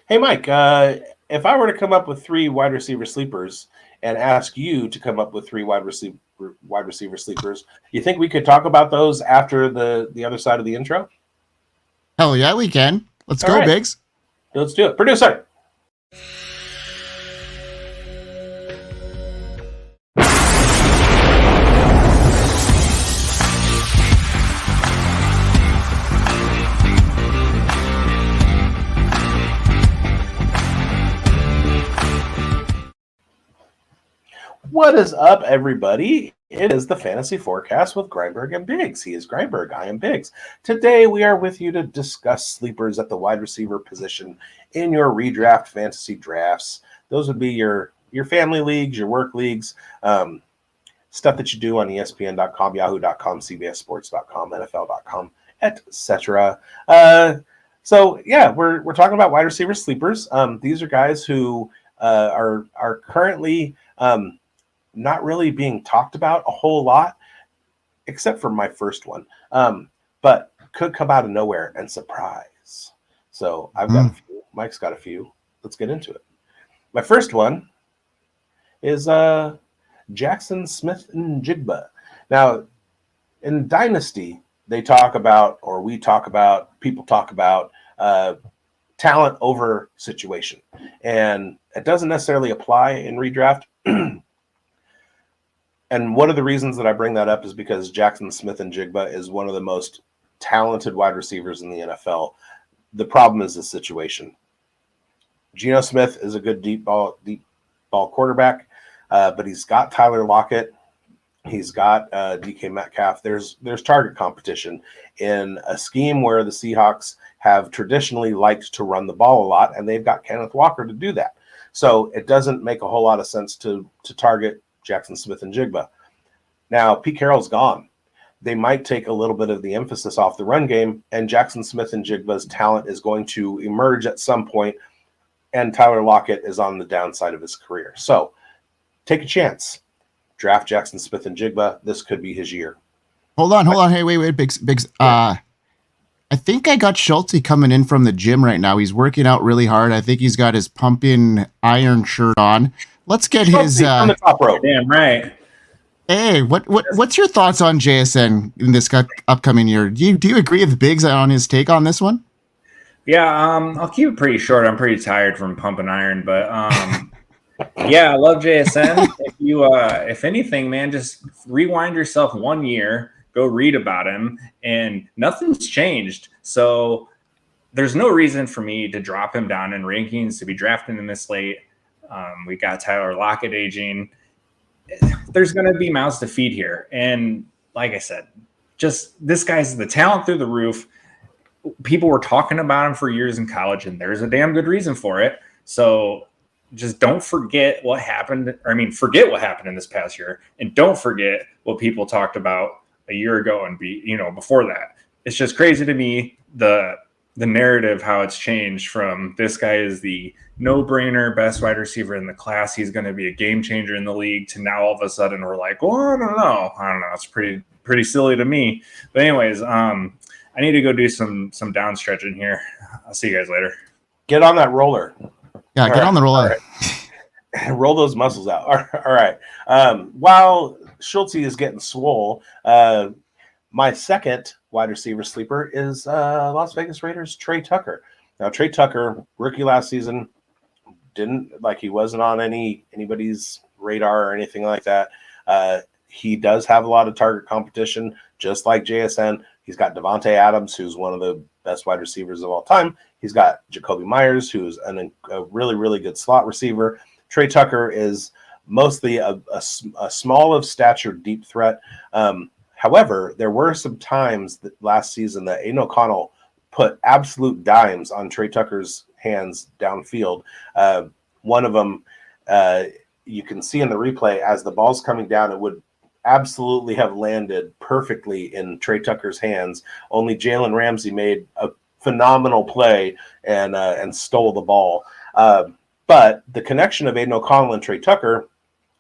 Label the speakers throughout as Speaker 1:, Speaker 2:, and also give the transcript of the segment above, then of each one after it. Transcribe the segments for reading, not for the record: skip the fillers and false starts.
Speaker 1: Hey, Mike, if I were to come up with three wide receiver sleepers and ask you to come up with three wide receiver sleepers, you think we could talk about those after the other side of the intro?
Speaker 2: Hell yeah, we can. Let's
Speaker 1: All
Speaker 2: go,
Speaker 1: right,
Speaker 2: bigz.
Speaker 1: let's do it. Producer. What is up, everybody? It is the Fantasy Forecast with Grindberg and bigz. He is Grindberg. I am bigz. Today, we are with you to discuss sleepers at the wide receiver position in your redraft fantasy drafts. Those would be your family leagues, your work leagues, stuff that you do on ESPN.com, Yahoo.com, CBS Sports.com, NFL.com, etc. So, we're talking about wide receiver sleepers. These are guys who are currently not really being talked about a whole lot, except for my first one, but could come out of nowhere and surprise. So I've got a few. Mike's got a few. Let's get into it. My first one is Jackson Smith-Njigba. Now, in Dynasty, people talk about talent over situation. And it doesn't necessarily apply in redraft. And one of the reasons that I bring that up is because Jackson Smith-Njigba is one of the most talented wide receivers in the NFL. The problem is the situation. Geno Smith is a good deep ball quarterback, but he's got Tyler Lockett. He's got DK Metcalf. There's target competition in a scheme where the Seahawks have traditionally liked to run the ball a lot, and they've got Kenneth Walker to do that. So it doesn't make a whole lot of sense to target Jackson Smith-Njigba. Now, Pete Carroll's gone. They might take a little bit of the emphasis off the run game, and Jackson Smith-Njigba's talent is going to emerge at some point, and Tyler Lockett is on the downside of his career. So take a chance. Draft Jackson Smith-Njigba. This could be his year.
Speaker 2: Hold on. Hey, wait, bigz. I think I got Schulte coming in from the gym right now. He's working out really hard. I think he's got his pumping iron shirt on. Let's get his
Speaker 1: on the top row.
Speaker 3: Damn right.
Speaker 2: Hey, what's your thoughts on JSN in this upcoming year? Do you agree with bigz on his take on this one?
Speaker 3: Yeah, I'll keep it pretty short. I'm pretty tired from pumping iron, but yeah, I love JSN. If anything, man, just rewind yourself 1 year, go read about him, and nothing's changed. So there's no reason for me to drop him down in rankings, to be drafting him this late. We got Tyler Lockett aging. There's going to be mouths to feed here. And like I said, just this guy's the talent through the roof. People were talking about him for years in college, and there's a damn good reason for it. So just don't forget what happened. Forget what happened in this past year, and don't forget what people talked about a year ago and before that. It's just crazy to me, the narrative, how it's changed from this guy is the no-brainer best wide receiver in the class. He's going to be a game changer in the league, to now all of a sudden we're like, well, I don't know. It's pretty silly to me. But anyways, I need to go do some down stretching here. I'll see you guys later.
Speaker 1: Get on that roller.
Speaker 2: Yeah, get on the roller.
Speaker 1: Right. Roll those muscles out. All right. While Schulte is getting swole, my second wide receiver sleeper is Las Vegas Raiders' Trey Tucker. Now, Trey Tucker, rookie last season, he wasn't on anybody's radar or anything like that. He does have a lot of target competition, just like JSN. He's got Devontae Adams, who's one of the best wide receivers of all time. He's got Jacoby Myers, who's a really, really good slot receiver. Trey Tucker is mostly a small of stature deep threat. However, there were some times that last season that Aiden O'Connell put absolute dimes on Trey Tucker's hands downfield. One of them, you can see in the replay, as the ball's coming down, it would absolutely have landed perfectly in Trey Tucker's hands. Only Jalen Ramsey made a phenomenal play and stole the ball. But the connection of Aiden O'Connell and Trey Tucker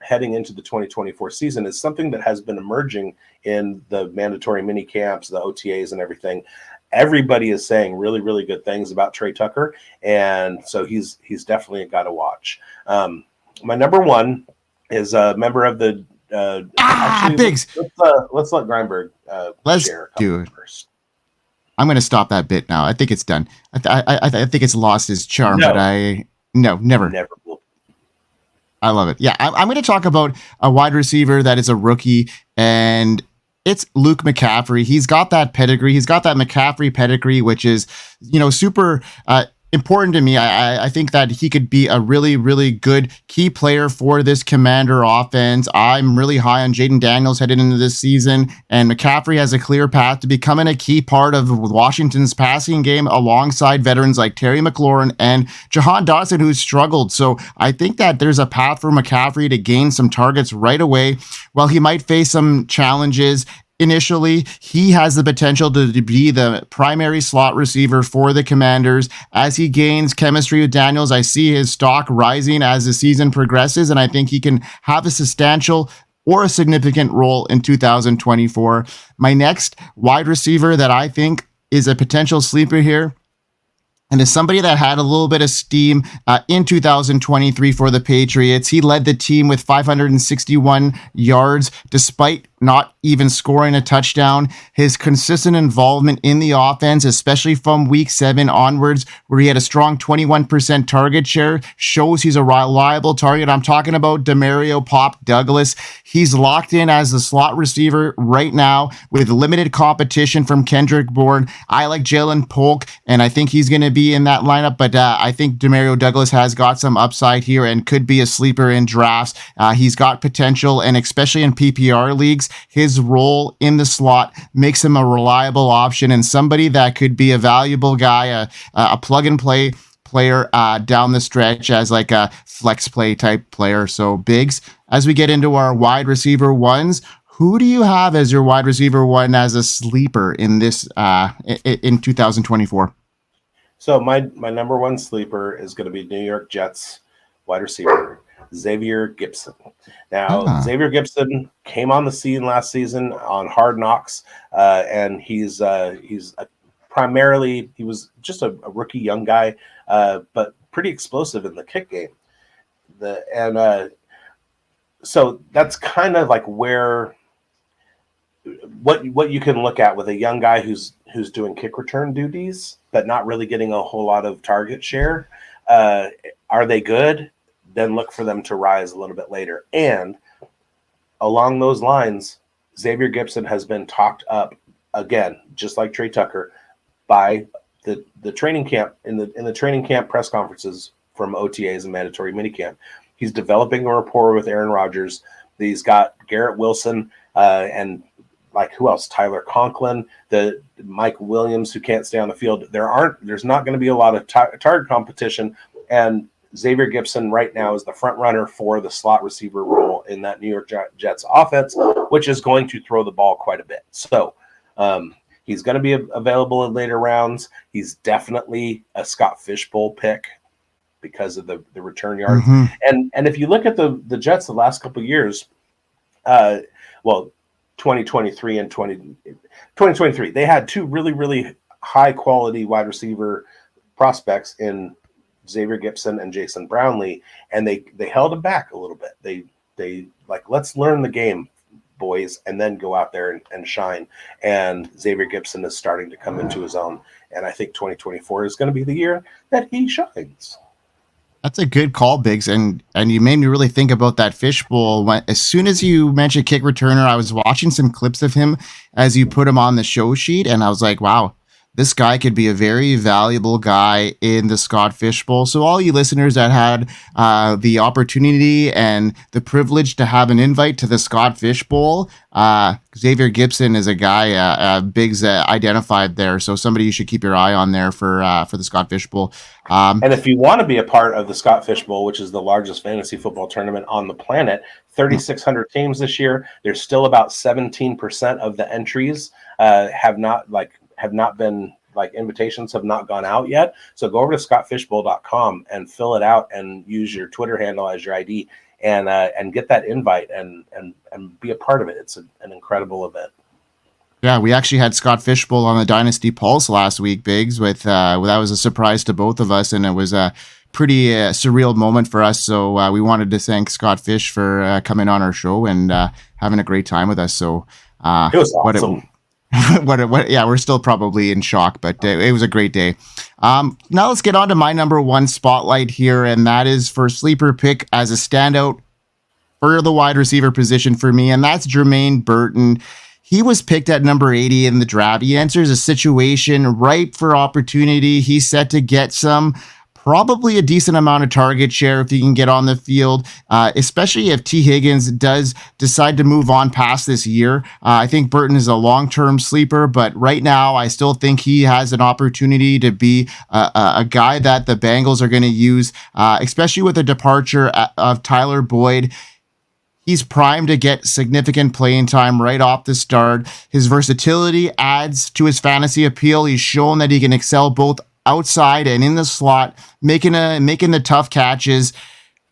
Speaker 1: heading into the 2024 season is something that has been emerging in the mandatory mini camps, the OTAs and everything. everybody is saying really, really good things about Trey Tucker, and so he's definitely a guy to watch. My number one is a member of the.
Speaker 2: Biggs.
Speaker 1: Let's let Grindberg share a couple first.
Speaker 2: I'm going to stop that bit now. I think it's done. I think it's lost its charm,
Speaker 1: No.
Speaker 2: but never will. I love it. Yeah, I'm going to talk about a wide receiver that is a rookie, and it's Luke McCaffrey. He's got that pedigree. He's got that McCaffrey pedigree, which is, super important to me. I think that he could be a really, really good key player for this Commander offense. I'm really high on Jaden Daniels headed into this season, and McCaffrey has a clear path to becoming a key part of Washington's passing game alongside veterans like Terry McLaurin and Jahan Dotson, who's struggled. So I think that there's a path for McCaffrey to gain some targets right away. While he might face some challenges initially, he has the potential to be the primary slot receiver for the Commanders. As he gains chemistry with Daniels, I see his stock rising as the season progresses, and I think he can have a substantial or a significant role in 2024. My next wide receiver that I think is a potential sleeper here, and as somebody that had a little bit of steam in 2023 for the Patriots, he led the team with 561 yards despite not even scoring a touchdown. His consistent involvement in the offense, especially from week 7 onwards, where he had a strong 21% target share, shows he's a reliable target. I'm talking about Demario Douglas. He's locked in as the slot receiver right now with limited competition from Kendrick Bourne. I like Jalen Polk, and I think he's going to be in that lineup, but I think Demario Douglas has got some upside here and could be a sleeper in drafts. He's got potential, and especially in PPR leagues, his role in the slot makes him a reliable option and somebody that could be a valuable guy, a plug and play player down the stretch as like a flex play type player. So Biggs, as we get into our wide receiver ones, who do you have as your wide receiver one as a sleeper in this in 2024?
Speaker 1: So my number one sleeper is going to be New York Jets wide receiver Xavier Gibson. Now, Xavier Gibson came on the scene last season on Hard Knocks, and he's primarily, he was just a rookie young guy, but pretty explosive in the kick game. So that's kind of like where what you can look at with a young guy who's doing kick return duties, but not really getting a whole lot of target share. Are they good? Then look for them to rise a little bit later. And along those lines, Xavier Gibson has been talked up again, just like Trey Tucker, by the training camp in the training camp press conferences from OTAs and mandatory minicamp. He's developing a rapport with Aaron Rodgers. He's got Garrett Wilson and like who else? Tyler Conklin, the Mike Williams, who can't stay on the field. There's not going to be a lot of target competition, and Xavier Gibson right now is the front runner for the slot receiver role in that New York Jets offense, which is going to throw the ball quite a bit. So he's going to be available in later rounds. He's definitely a Scott Fishbowl pick because of the return yards. Mm-hmm. And if you look at the Jets the last couple of years, 2023 and 2023, they had two really, really high quality wide receiver prospects in Xavier Gibson and Jason Brownlee, and they held him back a little bit. They like, let's learn the game, boys, and then go out there and shine. And Xavier Gibson is starting to come into his own, and I think 2024 is going to be the year that he shines.
Speaker 2: That's a good call, Biggs, and you made me really think about that fishbowl. As soon as you mentioned kick returner, I was watching some clips of him as you put him on the show sheet, and I was like, wow, this guy could be a very valuable guy in the Scott Fishbowl. So all you listeners that had the opportunity and the privilege to have an invite to the Scott Fishbowl, Xavier Gibson is a guy Biggs identified there. So somebody you should keep your eye on there for the Scott Fishbowl.
Speaker 1: And if you want to be a part of the Scott Fishbowl, which is the largest fantasy football tournament on the planet, 3,600 teams this year, there's still about 17% of the entries have not been invitations have not gone out yet. So go over to scottfishbowl.com and fill it out and use your Twitter handle as your ID and get that invite and be a part of it. It's an incredible event.
Speaker 2: Yeah, we actually had Scott Fishbowl on the Dynasty Pulse last week, Biggs. With that was a surprise to both of us, and it was a pretty surreal moment for us. So we wanted to thank Scott Fish for coming on our show and having a great time with us. So
Speaker 1: it was awesome.
Speaker 2: Yeah, we're still probably in shock, but it was a great day. Now let's get on to my number one spotlight here, and that is for sleeper pick as a standout for the wide receiver position for me, and that's Germaine Burton. He was picked at number 80 in the draft. He enters a situation ripe for opportunity. He's set to get probably a decent amount of target share if he can get on the field, especially if T. Higgins does decide to move on past this year. I think Burton is a long-term sleeper, but right now I still think he has an opportunity to be a guy that the Bengals are going to use, especially with the departure of Tyler Boyd. He's primed to get significant playing time right off the start. His versatility adds to his fantasy appeal. He's shown that he can excel both outside and in the slot, making the tough catches.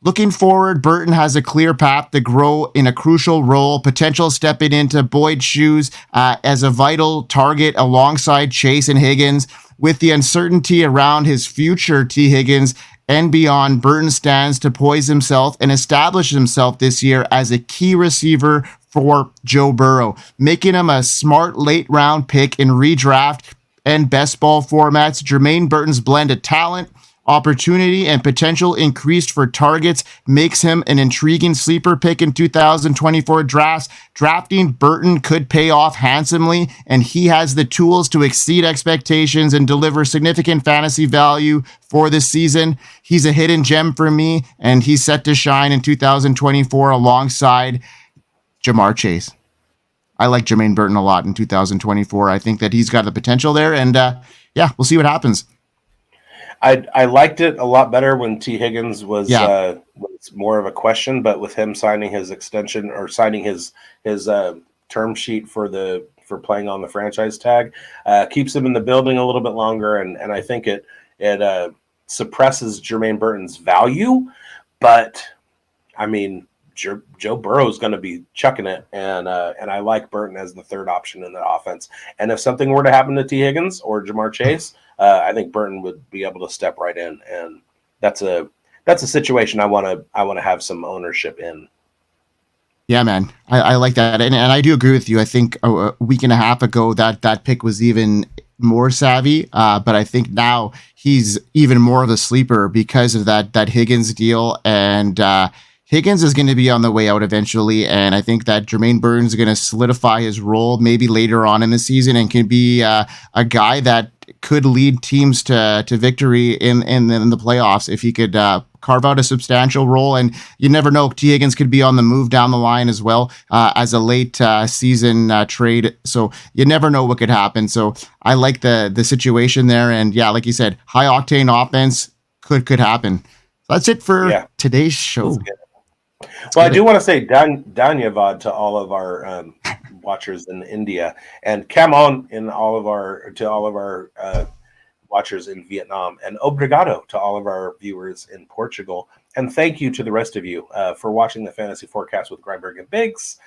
Speaker 2: Looking forward, Burton has a clear path to grow in a crucial role, potential stepping into Boyd's shoes as a vital target alongside Chase and Higgins. With the uncertainty around his future, T. Higgins and beyond, Burton stands to poise himself and establish himself this year as a key receiver for Joe Burrow, making him a smart late round pick in redraft and best ball formats. Germaine Burton's blend of talent, opportunity, and potential increased for targets makes him an intriguing sleeper pick in 2024 drafts. Drafting Burton could pay off handsomely, and he has the tools to exceed expectations and deliver significant fantasy value for this season. He's a hidden gem for me, and he's set to shine in 2024 alongside Jamar Chase. I like Germaine Burton a lot in 2024. I think that he's got the potential there, and we'll see what happens.
Speaker 1: I liked it a lot better when T. Higgins was more of a question, but with him signing his extension or signing his term sheet for playing on the franchise tag, keeps him in the building a little bit longer, and I think it suppresses Germaine Burton's value. But I mean, Joe Burrow is going to be chucking it, and I like Burton as the third option in the offense. And if something were to happen to T. Higgins or Jamar Chase, I think Burton would be able to step right in, and that's a situation I want to have some ownership in.
Speaker 2: Yeah, man, I like that, and I do agree with you. I think a week and a half ago that pick was even more savvy, but I think now he's even more of a sleeper because of that Higgins deal, and Higgins is going to be on the way out eventually, and I think that Germaine Burton is going to solidify his role maybe later on in the season and can be a guy that could lead teams to victory in the playoffs if he could carve out a substantial role. And you never know, T. Higgins could be on the move down the line as well as a late season trade. So you never know what could happen. So I like the situation there. And yeah, like you said, high octane offense could happen. That's it for today's show.
Speaker 1: Well, I do want to say Dhanyavad to all of our watchers in India, and come on to all of our watchers in Vietnam, and obrigado to all of our viewers in Portugal. And thank you to the rest of you for watching the Fantasy Forecast with Grindberg and bigz.